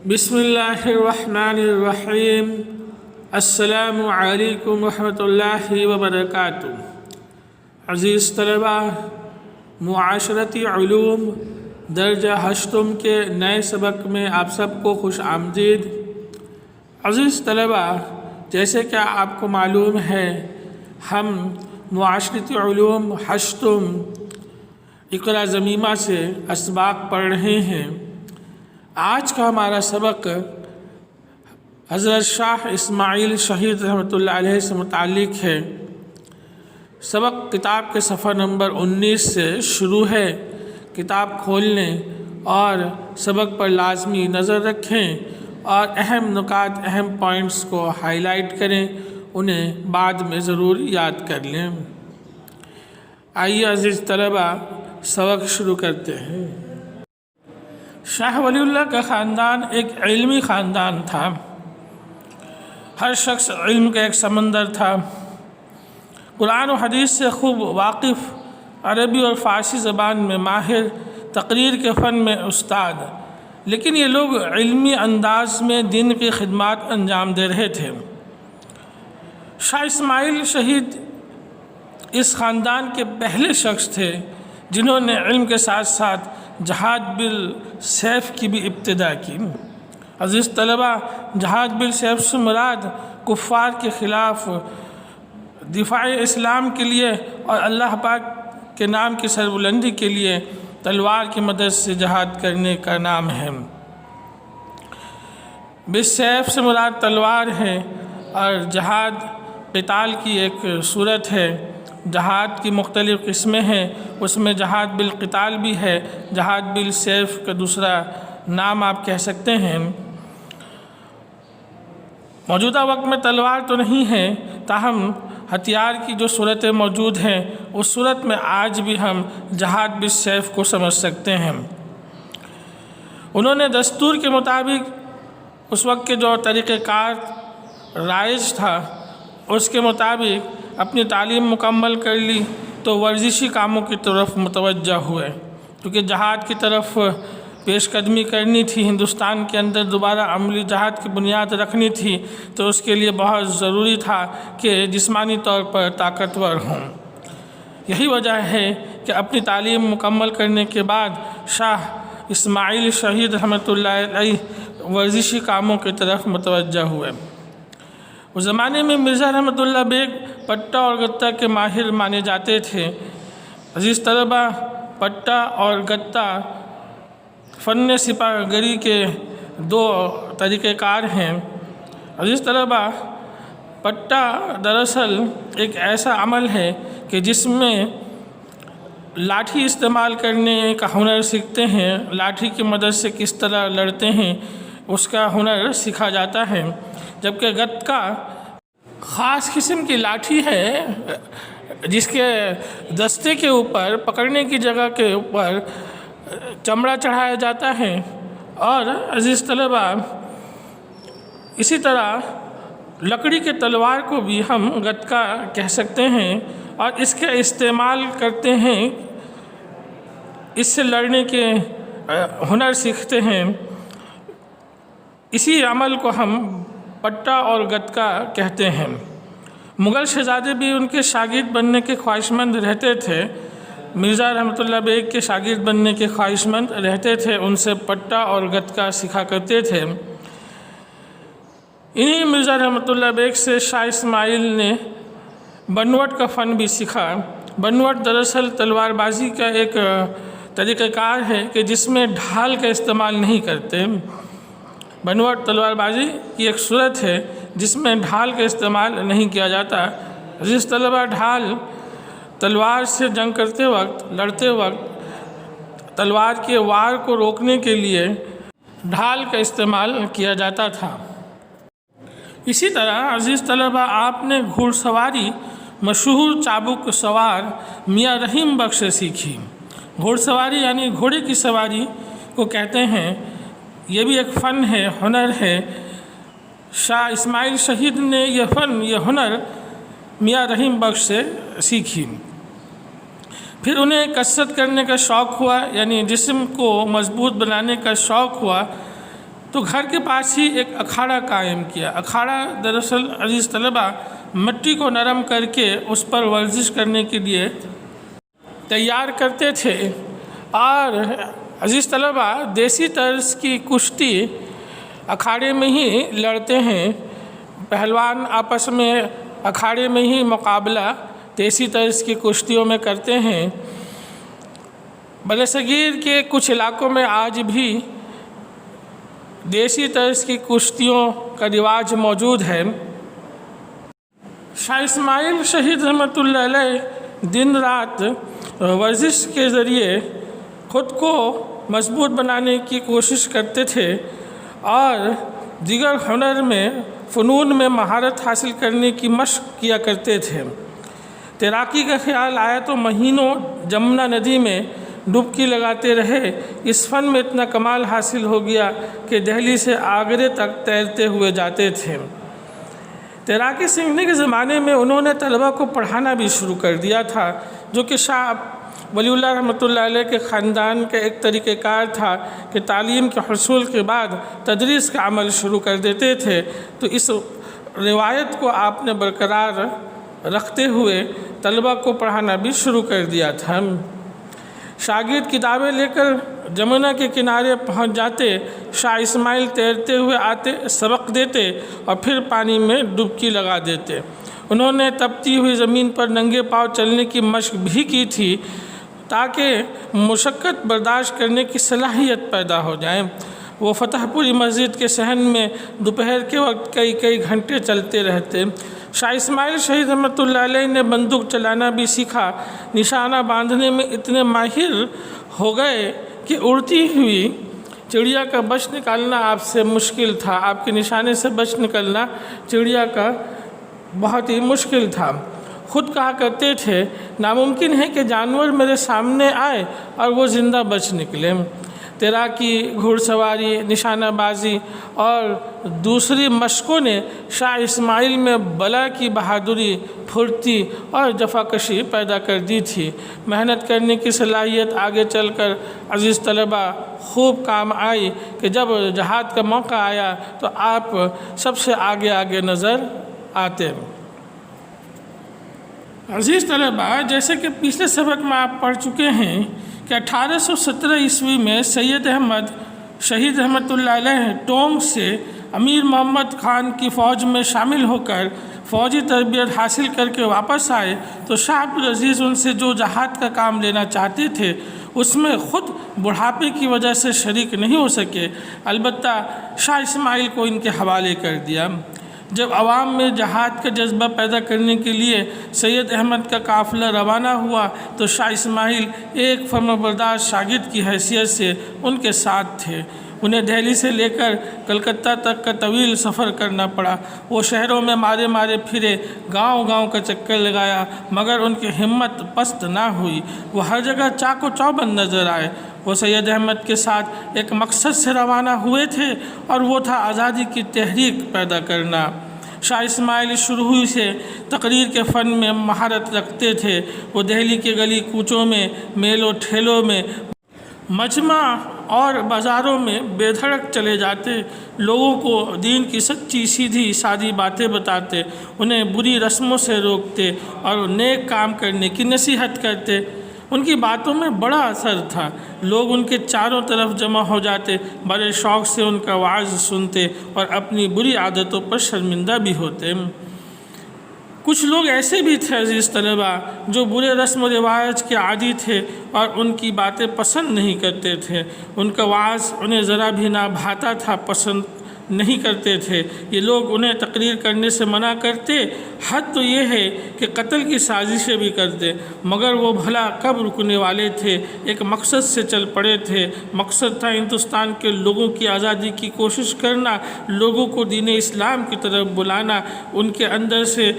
بسم اللہ الرحمن الرحیم السلام علیکم ورحمۃ اللہ وبرکاتہ۔ عزیز طلباء، معاشرتی علوم درجہ ہشتم کے نئے سبق میں آپ سب کو خوش آمدید۔ عزیز طلباء، جیسے کہ آپ کو معلوم ہے ہم معاشرتی علوم ہشتم اقرا ضمیمہ سے اسباق پڑھ رہے ہیں۔ آج کا ہمارا سبق حضرت شاہ اسماعیل شہید رحمۃ اللہ علیہ سے متعلق ہے۔ سبق کتاب کے صفحہ نمبر 19 سے شروع ہے۔ کتاب کھول لیں اور سبق پر لازمی نظر رکھیں اور اہم نکات، اہم پوائنٹس کو ہائی لائٹ کریں، انہیں بعد میں ضرور یاد کر لیں۔ آئیے عزیز طلباء، سبق شروع کرتے ہیں۔ شاہ ولی اللہ کا خاندان ایک علمی خاندان تھا۔ ہر شخص علم کا ایک سمندر تھا۔ قرآن و حدیث سے خوب واقف، عربی اور فارسی زبان میں ماہر، تقریر کے فن میں استاد، لیکن یہ لوگ علمی انداز میں دین کی خدمات انجام دے رہے تھے۔ شاہ اسماعیل شہید اس خاندان کے پہلے شخص تھے جنہوں نے علم کے ساتھ ساتھ جہاد بالسیف کی بھی ابتدا کی۔ عزیز طلباء، جہاد بالسیف سے مراد کفار کے خلاف دفاع اسلام کے لیے اور اللہ پاک کے نام کی سربلندی کے لیے تلوار کی مدد سے جہاد کرنے کا نام ہے۔ بالسیف سے مراد تلوار ہے اور جہاد قتال کی ایک صورت ہے۔ جہاد کی مختلف قسمیں ہیں، اس میں جہاد بالقتال بھی ہے، جہاد بالسیف کا دوسرا نام آپ کہہ سکتے ہیں۔ موجودہ وقت میں تلوار تو نہیں ہے، تاہم ہتھیار کی جو صورتیں موجود ہیں اس صورت میں آج بھی ہم جہاد بالسیف کو سمجھ سکتے ہیں۔ انہوں نے دستور کے مطابق اس وقت کے جو طریقہ کار رائج تھا اس کے مطابق اپنی تعلیم مکمل کر لی تو ورزشی کاموں کی طرف متوجہ ہوئے، کیونکہ جہاد کی طرف پیش قدمی کرنی تھی، ہندوستان کے اندر دوبارہ عملی جہاد کی بنیاد رکھنی تھی، تو اس کے لیے بہت ضروری تھا کہ جسمانی طور پر طاقتور ہوں۔ یہی وجہ ہے کہ اپنی تعلیم مکمل کرنے کے بعد شاہ اسماعیل شہید رحمۃ اللہ علیہ ورزشی کاموں کی طرف متوجہ ہوئے۔ اس زمانے میں مرزا رحمۃ اللہ بیگ پٹہ اور گتہ کے ماہر مانے جاتے تھے۔ عزیز طلباء، پٹہ اور گتہ فن سپاہ گری کے دو طریقہ کار ہیں۔ عزیز طلباء، پٹہ دراصل ایک ایسا عمل ہے کہ جس میں لاٹھی استعمال کرنے کا ہنر سیکھتے ہیں، لاٹھی کی مدد سے کس طرح لڑتے ہیں اس کا ہنر سکھا جاتا ہے، جبکہ گتکا خاص قسم کی لاٹھی ہے جس کے دستے کے اوپر، پکڑنے کی جگہ کے اوپر چمڑا چڑھایا جاتا ہے۔ اور عزیز طلباء، اسی طرح لکڑی کے تلوار کو بھی ہم گتکا کہہ سکتے ہیں اور اس کا استعمال کرتے ہیں، اس سے لڑنے کے ہنر سیکھتے ہیں۔ اسی عمل کو ہم پٹہ اور گتکا کہتے ہیں۔ مغل شہزادے بھی ان کے شاگرد بننے کے خواہشمند رہتے تھے، مرزا رحمۃ اللہ بیگ کے شاگرد بننے کے خواہشمند رہتے تھے، ان سے پٹہ اور گتکا سکھا کرتے تھے۔ انہی مرزا رحمۃ اللہ بیگ سے شاہ اسماعیل نے بنوٹ کا فن بھی سیکھا۔ بنوٹ دراصل تلوار بازی کا ایک طریقہ کار ہے کہ جس میں ڈھال کا استعمال نہیں کرتے۔ بنوٹ تلوار بازی کی ایک صورت ہے جس میں ڈھال کا استعمال نہیں کیا جاتا۔ عزیز طلباء، ڈھال تلوار سے جنگ کرتے وقت، لڑتے وقت تلوار کے وار کو روکنے کے لیے ڈھال کا استعمال کیا جاتا تھا۔ اسی طرح عزیز طلباء، آپ نے گھوڑ سواری مشہور چابک سوار میاں رحیم بخش سے سیکھی۔ گھوڑ سواری یعنی گھوڑے کی سواری کو کہتے ہیں، یہ بھی ایک فن ہے، ہنر ہے۔ شاہ اسماعیل شہید نے یہ فن، یہ ہنر میاں رحیم بخش سے سیکھی۔ پھر انہیں کسرت کرنے کا شوق ہوا، یعنی جسم کو مضبوط بنانے کا شوق ہوا، تو گھر کے پاس ہی ایک اکھاڑا قائم کیا۔ اکھاڑا دراصل عزیز طلبہ مٹی کو نرم کر کے اس پر ورزش کرنے کے لیے تیار کرتے تھے، اور عزیز طلبہ دیسی طرز کی کشتی اکھاڑے میں ہی لڑتے ہیں۔ پہلوان آپس میں اکھاڑے میں ہی مقابلہ دیسی طرز کی کشتیوں میں کرتے ہیں۔ برصغیر کے کچھ علاقوں میں آج بھی دیسی طرز کی کشتیوں کا رواج موجود ہے۔ شاہ اسماعیل شہید رحمۃ اللہ علیہ دن رات ورزش کے ذریعے خود کو مضبوط بنانے کی کوشش کرتے تھے اور دیگر ہنر میں فنون میں مہارت حاصل کرنے کی مشق کیا کرتے تھے۔ تیراکی کا خیال آیا تو مہینوں جمنا ندی میں ڈبکی لگاتے رہے۔ اس فن میں اتنا کمال حاصل ہو گیا کہ دہلی سے آگرے تک تیرتے ہوئے جاتے تھے۔ تیراکی سیکھنے کے زمانے میں انہوں نے طلبہ کو پڑھانا بھی شروع کر دیا تھا، جو کہ شاہ ولی اللہ رحمۃ اللہ علیہ کے خاندان کا ایک طریقہ کار تھا کہ تعلیم کے حصول کے بعد تدریس کا عمل شروع کر دیتے تھے۔ تو اس روایت کو آپ نے برقرار رکھتے ہوئے طلبہ کو پڑھانا بھی شروع کر دیا تھا۔ شاگرد کتابیں لے کر جمنا کے کنارے پہنچ جاتے، شاہ اسماعیل تیرتے ہوئے آتے، سبق دیتے اور پھر پانی میں ڈبکی لگا دیتے۔ انہوں نے تپتی ہوئی زمین پر ننگے پاؤں چلنے کی مشق بھی کی تھی تاکہ مشقت برداشت کرنے کی صلاحیت پیدا ہو جائے۔ وہ فتح پوری مسجد کے صحن میں دوپہر کے وقت کئی گھنٹے چلتے رہتے۔ شاہ اسماعیل شہید رحمۃ اللہ علیہ نے بندوق چلانا بھی سیکھا۔ نشانہ باندھنے میں اتنے ماہر ہو گئے کہ اڑتی ہوئی چڑیا کا بچ نکالنا آپ سے مشکل تھا۔ آپ کے نشانے سے بچ نکلنا چڑیا کا بہت ہی مشکل تھا۔ خود کہا کرتے تھے، ناممکن ہے کہ جانور میرے سامنے آئے اور وہ زندہ بچ نکلے۔ تیراکی، گھڑ سواری، نشانہ بازی اور دوسری مشقوں نے شاہ اسماعیل میں بلا کی بہادری، پھرتی اور جفاکشی پیدا کر دی تھی۔ محنت کرنے کی صلاحیت آگے چل کر عزیز طلبہ خوب کام آئی کہ جب جہاد کا موقع آیا تو آپ سب سے آگے نظر آتے۔ عزیز طلبہ، جیسے کہ پچھلے سبق میں آپ پڑھ چکے ہیں کہ 1817 عیسوی میں سید احمد شہید رحمۃ اللہ علیہ ٹونگ سے امیر محمد خان کی فوج میں شامل ہو کر فوجی تربیت حاصل کر کے واپس آئے تو شاہ عبدالعزیز ان سے جو جہاد کا کام لینا چاہتے تھے اس میں خود بڑھاپے کی وجہ سے شریک نہیں ہو سکے، البتہ شاہ اسماعیل کو ان کے حوالے کر دیا۔ جب عوام میں جہاد کا جذبہ پیدا کرنے کے لیے سید احمد کا قافلہ روانہ ہوا تو شاہ اسماعیل ایک فرمانبردار شاگرد کی حیثیت سے ان کے ساتھ تھے۔ انہیں دہلی سے لے کر کلکتہ تک کا طویل سفر کرنا پڑا۔ وہ شہروں میں مارے پھرے، گاؤں کا چکر لگایا، مگر ان کی ہمت پست نہ ہوئی۔ وہ ہر جگہ چاق و چوبند نظر آئے۔ وہ سید احمد کے ساتھ ایک مقصد سے روانہ ہوئے تھے اور وہ تھا آزادی کی تحریک پیدا کرنا۔ شاہ اسماعیل شروع ہی سے تقریر کے فن میں مہارت رکھتے تھے۔ وہ دہلی کے گلی کوچوں میں، میلوں ٹھیلوں میں، مجمع اور بازاروں میں بے دھڑک چلے جاتے، لوگوں کو دین کی سچی سیدھی سادی باتیں بتاتے، انہیں بری رسموں سے روکتے اور نیک کام کرنے کی نصیحت کرتے۔ ان کی باتوں میں بڑا اثر تھا، لوگ ان کے چاروں طرف جمع ہو جاتے، بڑے شوق سے ان کا وعظ سنتے اور اپنی بری عادتوں پر شرمندہ بھی ہوتے۔ کچھ لوگ ایسے بھی تھے عزیز طلبہ جو برے رسم و رواج کے عادی تھے اور ان کی باتیں پسند نہیں کرتے تھے۔ ان کا وعظ انہیں ذرا بھی نہ بھاتا تھا، پسند نہیں کرتے تھے۔ یہ لوگ انہیں تقریر کرنے سے منع کرتے، حد تو یہ ہے کہ قتل کی سازشیں بھی کرتے، مگر وہ بھلا کب رکنے والے تھے۔ ایک مقصد سے چل پڑے تھے۔ مقصد تھا ہندوستان کے لوگوں کی آزادی کی کوشش کرنا، لوگوں کو دین اسلام کی طرف بلانا، ان کے اندر سے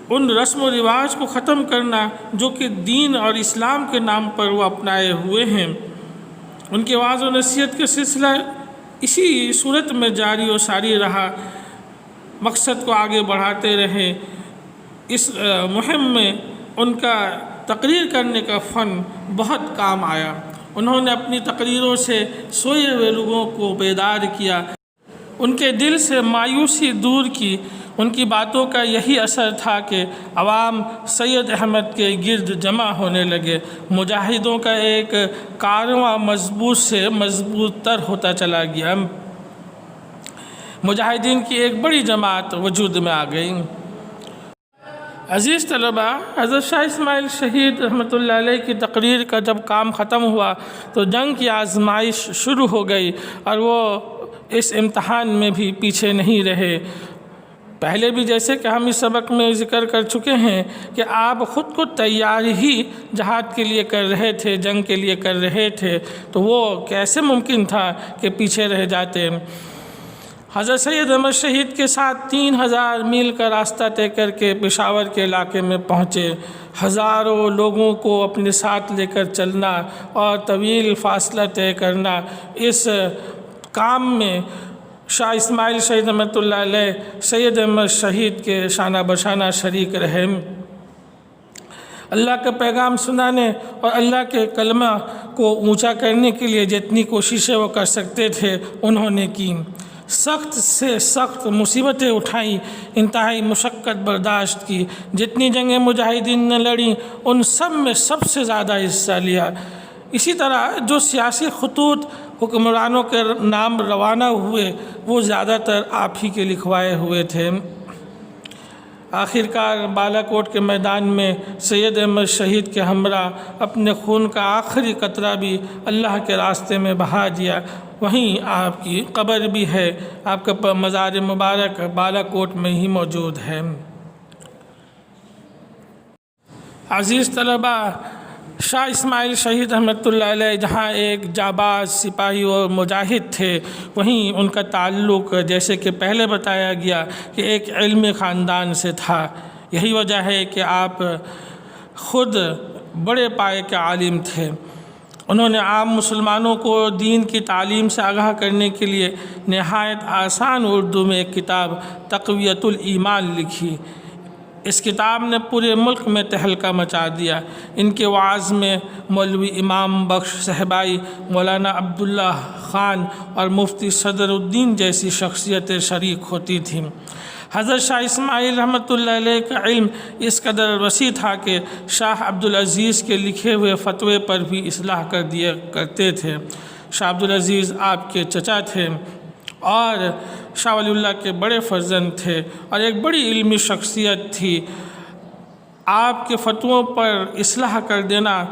ان رسم و رواج کو ختم کرنا جو کہ دین اور اسلام کے نام پر وہ اپنائے ہوئے ہیں۔ ان کے وعظ و نصیحت کا سلسلہ اسی صورت میں جاری و ساری رہا، مقصد کو آگے بڑھاتے رہے۔ اس مہم میں ان کا تقریر کرنے کا فن بہت کام آیا۔ انہوں نے اپنی تقریروں سے سوئے ہوئے لوگوں کو بیدار کیا، ان کے دل سے مایوسی دور کی۔ ان کی باتوں کا یہی اثر تھا کہ عوام سید احمد کے گرد جمع ہونے لگے۔ مجاہدوں کا ایک کارواں مضبوط سے مضبوط تر ہوتا چلا گیا۔ مجاہدین کی ایک بڑی جماعت وجود میں آ گئی۔ عزیز طلباء، حضرت شاہ اسماعیل شہید رحمۃ اللہ علیہ کی تقریر کا جب کام ختم ہوا تو جنگ کی آزمائش شروع ہو گئی، اور وہ اس امتحان میں بھی پیچھے نہیں رہے۔ پہلے بھی جیسے کہ ہم اس سبق میں ذکر کر چکے ہیں کہ آپ خود کو تیار ہی جہاد کے لیے کر رہے تھے، جنگ کے لیے کر رہے تھے، تو وہ کیسے ممکن تھا کہ پیچھے رہ جاتے؟ حضرت سید احمد شہید کے ساتھ 3000 میل کا راستہ طے کر کے پشاور کے علاقے میں پہنچے۔ ہزاروں لوگوں کو اپنے ساتھ لے کر چلنا اور طویل فاصلہ طے کرنا، اس کام میں شاہ اسماعیل شہید رحمۃ اللہ علیہ سید احمد شہید کے شانہ بشانہ شریک رہے۔ اللہ کا پیغام سنانے اور اللہ کے کلمہ کو اونچا کرنے کے لیے جتنی کوششیں وہ کر سکتے تھے انہوں نے کی۔ سخت سے سخت مصیبتیں اٹھائیں، انتہائی مشقت برداشت کی۔ جتنی جنگیں مجاہدین نے لڑیں ان سب میں سب سے زیادہ حصہ لیا۔ اسی طرح جو سیاسی خطوط حکمرانوں کے نام روانہ ہوئے وہ زیادہ تر آپ ہی کے لکھوائے ہوئے تھے۔ آخرکار بالا کوٹ کے میدان میں سید احمد شہید کے ہمراہ اپنے خون کا آخری قطرہ بھی اللہ کے راستے میں بہا دیا۔ وہیں آپ کی قبر بھی ہے، آپ کا مزار مبارک بالا کوٹ میں ہی موجود ہے۔ عزیز طلباء، شاہ اسماعیل شہید رحمۃ اللہ علیہ جہاں ایک جانباز سپاہی اور مجاہد تھے، وہیں ان کا تعلق جیسے کہ پہلے بتایا گیا کہ ایک علمی خاندان سے تھا۔ یہی وجہ ہے کہ آپ خود بڑے پائے کے عالم تھے۔ انہوں نے عام مسلمانوں کو دین کی تعلیم سے آگاہ کرنے کے لیے نہایت آسان اردو میں ایک کتاب تقویۃ الایمان لکھی۔ اس کتاب نے پورے ملک میں تہلکہ مچا دیا۔ ان کے وعظ میں مولوی امام بخش صاحبائی، مولانا عبداللہ خان اور مفتی صدر الدین جیسی شخصیتیں شریک ہوتی تھیں۔ حضرت شاہ اسماعیل رحمۃ اللہ علیہ کا علم اس قدر وسیع تھا کہ شاہ عبدالعزیز کے لکھے ہوئے فتوے پر بھی اصلاح کر دیا کرتے تھے۔ شاہ عبدالعزیز آپ کے چچا تھے اور شاہ ولی اللہ کے بڑے فرزند تھے اور ایک بڑی علمی شخصیت تھی۔ آپ کے فتووں پر اصلاح کر دینا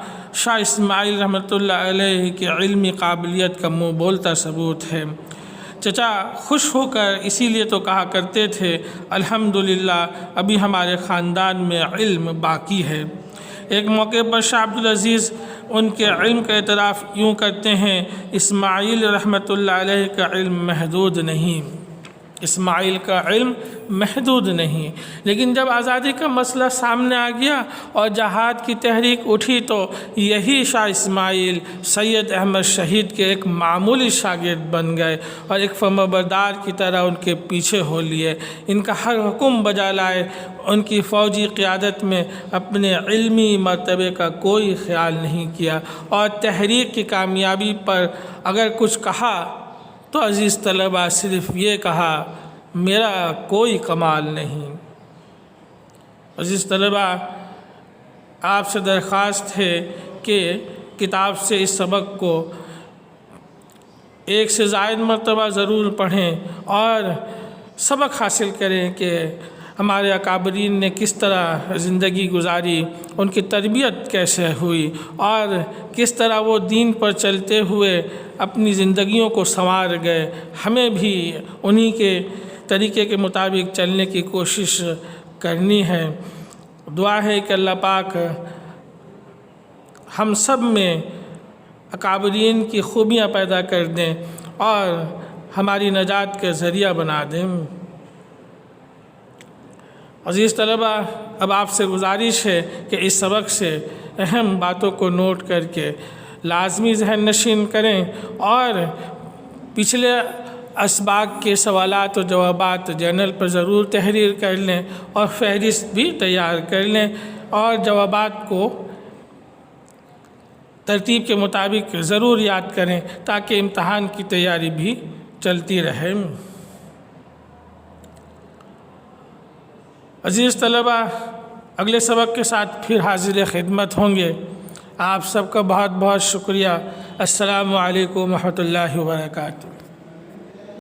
شاہ اسماعیل رحمۃ اللہ علیہ کی علمی قابلیت کا منہ بولتا ثبوت ہے۔ چچا خوش ہو کر اسی لیے تو کہا کرتے تھے، الحمدللہ ابھی ہمارے خاندان میں علم باقی ہے۔ ایک موقع پر شاہ عبدالعزیز ان کے علم کا اعتراف یوں کرتے ہیں، اسماعیل رحمۃ اللہ علیہ کا علم محدود نہیں، اسماعیل کا علم محدود نہیں۔ لیکن جب آزادی کا مسئلہ سامنے آ گیا اور جہاد کی تحریک اٹھی تو یہی شاہ اسماعیل سید احمد شہید کے ایک معمولی شاگرد بن گئے اور ایک فرمانبردار کی طرح ان کے پیچھے ہو لیے۔ ان کا ہر حکم بجا لائے، ان کی فوجی قیادت میں اپنے علمی مرتبے کا کوئی خیال نہیں کیا، اور تحریک کی کامیابی پر اگر کچھ کہا تو عزیز طلباء صرف یہ کہا، میرا کوئی کمال نہیں۔ عزیز طلباء، آپ سے درخواست ہے کہ کتاب سے اس سبق کو ایک سے زائد مرتبہ ضرور پڑھیں اور سبق حاصل کریں کہ ہمارے اکابرین نے کس طرح زندگی گزاری، ان کی تربیت کیسے ہوئی اور کس طرح وہ دین پر چلتے ہوئے اپنی زندگیوں کو سنوار گئے۔ ہمیں بھی انہی کے طریقے کے مطابق چلنے کی کوشش کرنی ہے۔ دعا ہے کہ اللہ پاک ہم سب میں اکابرین کی خوبیاں پیدا کر دیں اور ہماری نجات کے ذریعہ بنا دیں۔ عزیز طلباء، اب آپ سے گزارش ہے کہ اس سبق سے اہم باتوں کو نوٹ کر کے لازمی ذہن نشین کریں اور پچھلے اسباق کے سوالات و جوابات جرنل پر ضرور تحریر کر لیں اور فہرست بھی تیار کر لیں اور جوابات کو ترتیب کے مطابق ضرور یاد کریں تاکہ امتحان کی تیاری بھی چلتی رہے۔ عزیز طلبہ، اگلے سبق کے ساتھ پھر حاضر خدمت ہوں گے۔ آپ سب کا بہت بہت شکریہ۔ السلام علیکم ورحمۃ اللہ وبرکاتہ۔